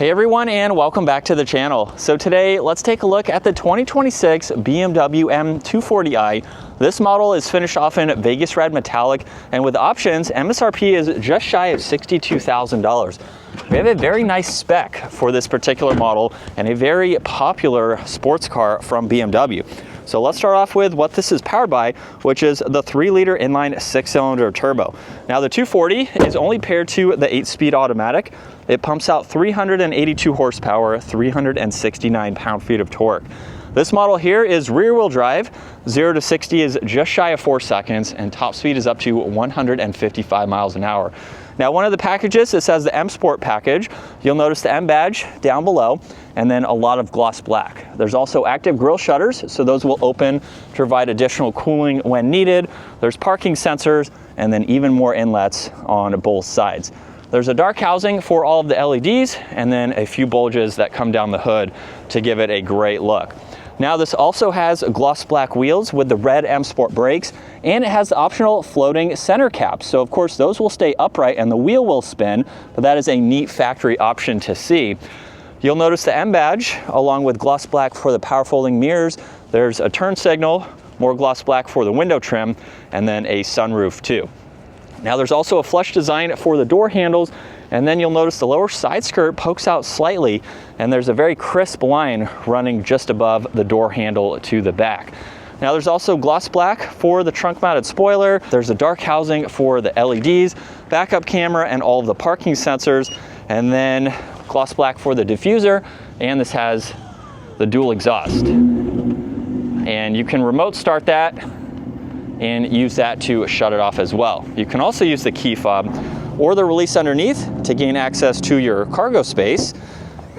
Hey everyone, and welcome back to the channel. So today, let's take a look at the 2026 BMW M240i. This model is finished off in Vegas Red Metallic, and with options, MSRP is just shy of $62,000. We have a very nice spec for this particular model and a very popular sports car from BMW. So let's start off with what this is powered by, which is the 3-liter inline 6-cylinder turbo. Now the 240 is only paired to the 8-speed automatic. It pumps out 382 horsepower, 369 pound-feet of torque. This model here is rear-wheel drive. 0 to 60 is just shy of 4 seconds, and top speed is up to 155 miles an hour. Now, one of the packages, this has the M Sport package. You'll notice the M badge down below, and then a lot of gloss black. There's also active grille shutters, so those will open to provide additional cooling when needed. There's parking sensors, and then even more inlets on both sides. There's a dark housing for all of the LEDs, and then a few bulges that come down the hood to give it a great look. Now this also has gloss black wheels with the red M Sport brakes, and it has the optional floating center caps. So of course those will stay upright and the wheel will spin, but that is a neat factory option to see. You'll notice the M badge along with gloss black for the power folding mirrors. There's a turn signal, more gloss black for the window trim, and then a sunroof too. Now there's also a flush design for the door handles, and then you'll notice the lower side skirt pokes out slightly, and there's a very crisp line running just above the door handle to the back. Now there's also gloss black for the trunk mounted spoiler. There's a dark housing for the LEDs, backup camera, and all of the parking sensors, and then gloss black for the diffuser, and this has the dual exhaust. And you can remote start that and use that to shut it off as well. You can also use the key fob or the release underneath to gain access to your cargo space,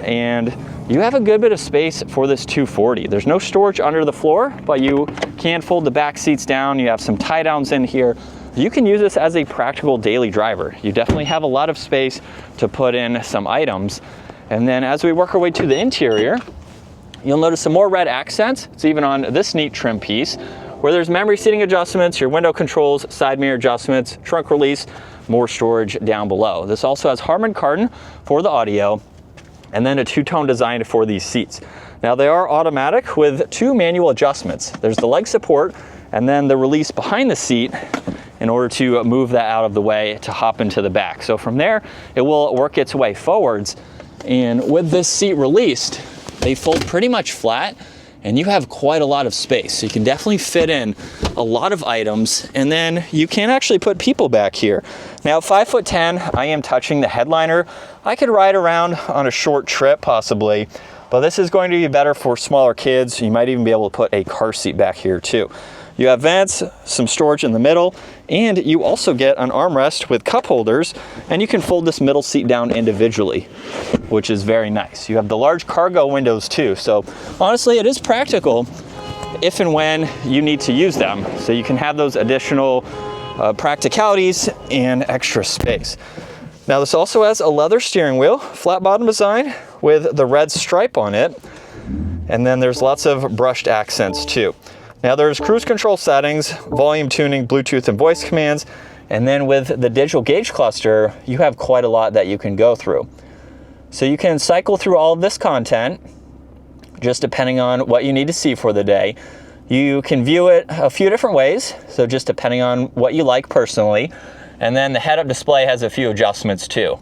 and you have a good bit of space for this 240. There's no storage under the floor, but you can fold the back seats down. You have some tie downs in here. You can use this as a practical daily driver. You definitely have a lot of space to put in some items. And then as we work our way to the interior, you'll notice some more red accents. It's even on this neat trim piece, where there's memory seating adjustments, your window controls, side mirror adjustments, trunk release, more storage down below. This also has Harman Kardon for the audio, and then a two-tone design for these seats. Now they are automatic with 2 manual adjustments. There's the leg support, and then the release behind the seat in order to move that out of the way to hop into the back. So from there, it will work its way forwards. And with this seat released, they fold pretty much flat, and you have quite a lot of space. So you can definitely fit in a lot of items, and then you can actually put people back here. Now, 5'10", I am touching the headliner. I could ride around on a short trip possibly, but this is going to be better for smaller kids. You might even be able to put a car seat back here too. You have vents, some storage in the middle, and you also get an armrest with cup holders, and you can fold this middle seat down individually, which is very nice. You have the large cargo windows too, so honestly it is practical if and when you need to use them, so you can have those additional practicalities and extra space. Now this also has a leather steering wheel, flat bottom design with the red stripe on it, and then there's lots of brushed accents too. Now there's cruise control settings, volume tuning, Bluetooth and voice commands, and then with the digital gauge cluster, you have quite a lot that you can go through. So you can cycle through all of this content, just depending on what you need to see for the day. You can view it a few different ways, so just depending on what you like personally. And then the head-up display has a few adjustments too,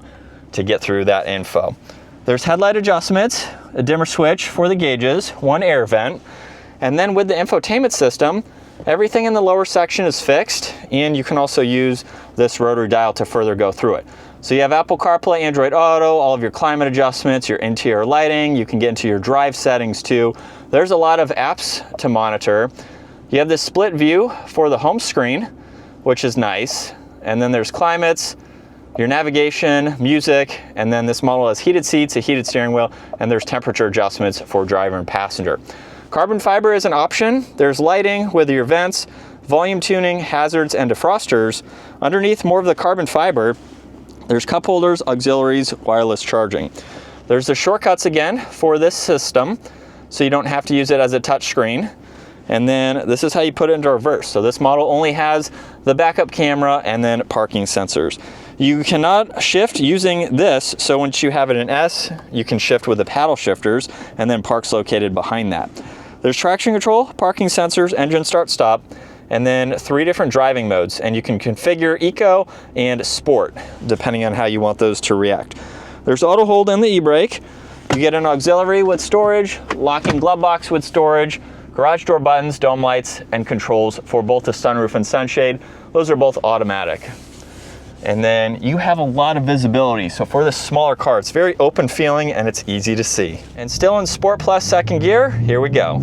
to get through that info. There's headlight adjustments, a dimmer switch for the gauges, 1 air vent, and then with the infotainment system, everything in the lower section is fixed, and you can also use this rotary dial to further go through it. So you have Apple CarPlay, Android Auto, all of your climate adjustments, your interior lighting. You can get into your drive settings too. There's a lot of apps to monitor. You have this split view for the home screen, which is nice. And then there's climates, your navigation, music, and then this model has heated seats, a heated steering wheel, and there's temperature adjustments for driver and passenger. Carbon fiber is an option. There's lighting with your vents, volume tuning, hazards, and defrosters. Underneath more of the carbon fiber, there's cup holders, auxiliaries, wireless charging. There's the shortcuts again for this system, so you don't have to use it as a touch screen. And then this is how you put it into reverse. So this model only has the backup camera and then parking sensors. You cannot shift using this, so once you have it in S, you can shift with the paddle shifters, and then park's located behind that. There's traction control, parking sensors, engine start stop, and then 3 different driving modes, and you can configure Eco and Sport, depending on how you want those to react. There's auto hold and the e-brake. You get an auxiliary with storage, locking glove box with storage, garage door buttons, dome lights, and controls for both the sunroof and sunshade. Those are both automatic. And then you have a lot of visibility. So for this smaller car, it's very open feeling and it's easy to see. And still in Sport Plus second gear, here we go.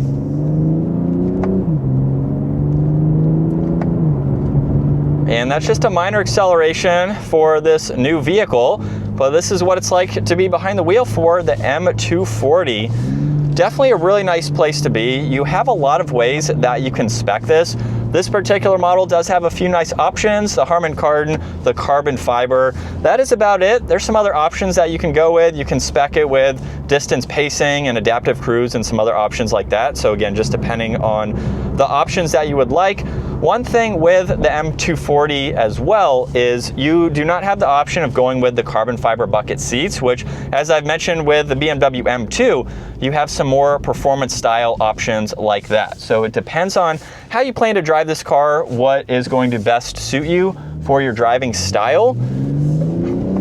And that's just a minor acceleration for this new vehicle, but this is what it's like to be behind the wheel for the M240. Definitely a really nice place to be. You have a lot of ways that you can spec this. This particular model does have a few nice options, the Harman Kardon, the carbon fiber. That is about it. There's some other options that you can go with. You can spec it with distance pacing and adaptive cruise and some other options like that. So again, just depending on the options that you would like. One thing with the M240 as well is you do not have the option of going with the carbon fiber bucket seats, which, as I've mentioned with the BMW M2, you have some more performance style options like that. So it depends on how you plan to drive this car, what is going to best suit you for your driving style.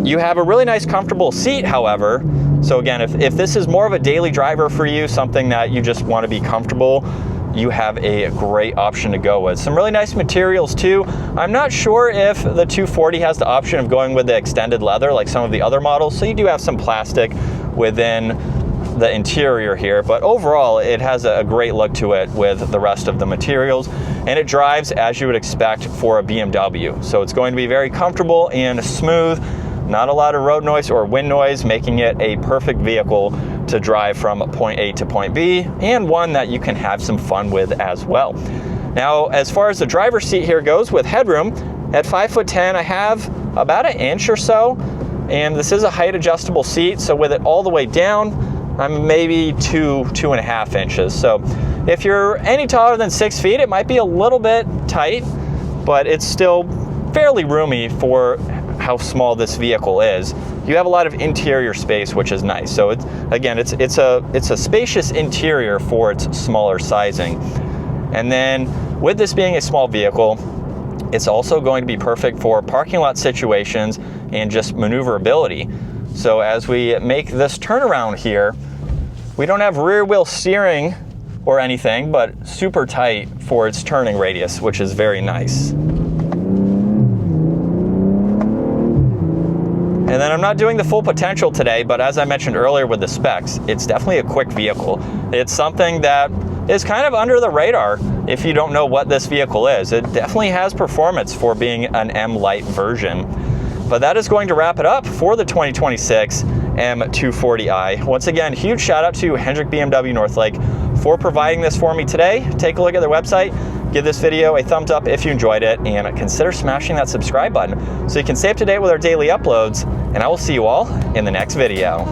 You have a really nice comfortable seat, however. So again, if this is more of a daily driver for you, something that you just want to be comfortable, you have a great option to go with. Some really nice materials too. I'm not sure if the 240 has the option of going with the extended leather like some of the other models, so you do have some plastic within the interior here, but overall it has a great look to it with the rest of the materials, and it drives as you would expect for a BMW. So it's going to be very comfortable and smooth, not a lot of road noise or wind noise, making it a perfect vehicle to drive from point A to point B, and one that you can have some fun with as well. Now, as far as the driver's seat here goes with headroom, at 5'10", I have about an inch or so, and this is a height adjustable seat, so with it all the way down, I'm maybe 2.5 inches. So if you're any taller than 6 feet, it might be a little bit tight, but it's still fairly roomy for how small this vehicle is. You have a lot of interior space, which is nice. So it's a spacious interior for its smaller sizing. And then with this being a small vehicle, it's also going to be perfect for parking lot situations and just maneuverability. So as we make this turnaround here, we don't have rear wheel steering or anything, but super tight for its turning radius, which is very nice. And then I'm not doing the full potential today, but as I mentioned earlier with the specs, it's definitely a quick vehicle. It's something that is kind of under the radar if you don't know what this vehicle is. It definitely has performance for being an M Lite version. But that is going to wrap it up for the 2026 M240i. Once again, huge shout out to Hendrick BMW Northlake for providing this for me today. Take a look at their website. Give this video a thumbs up if you enjoyed it, and consider smashing that subscribe button so you can stay up to date with our daily uploads, and I will see you all in the next video.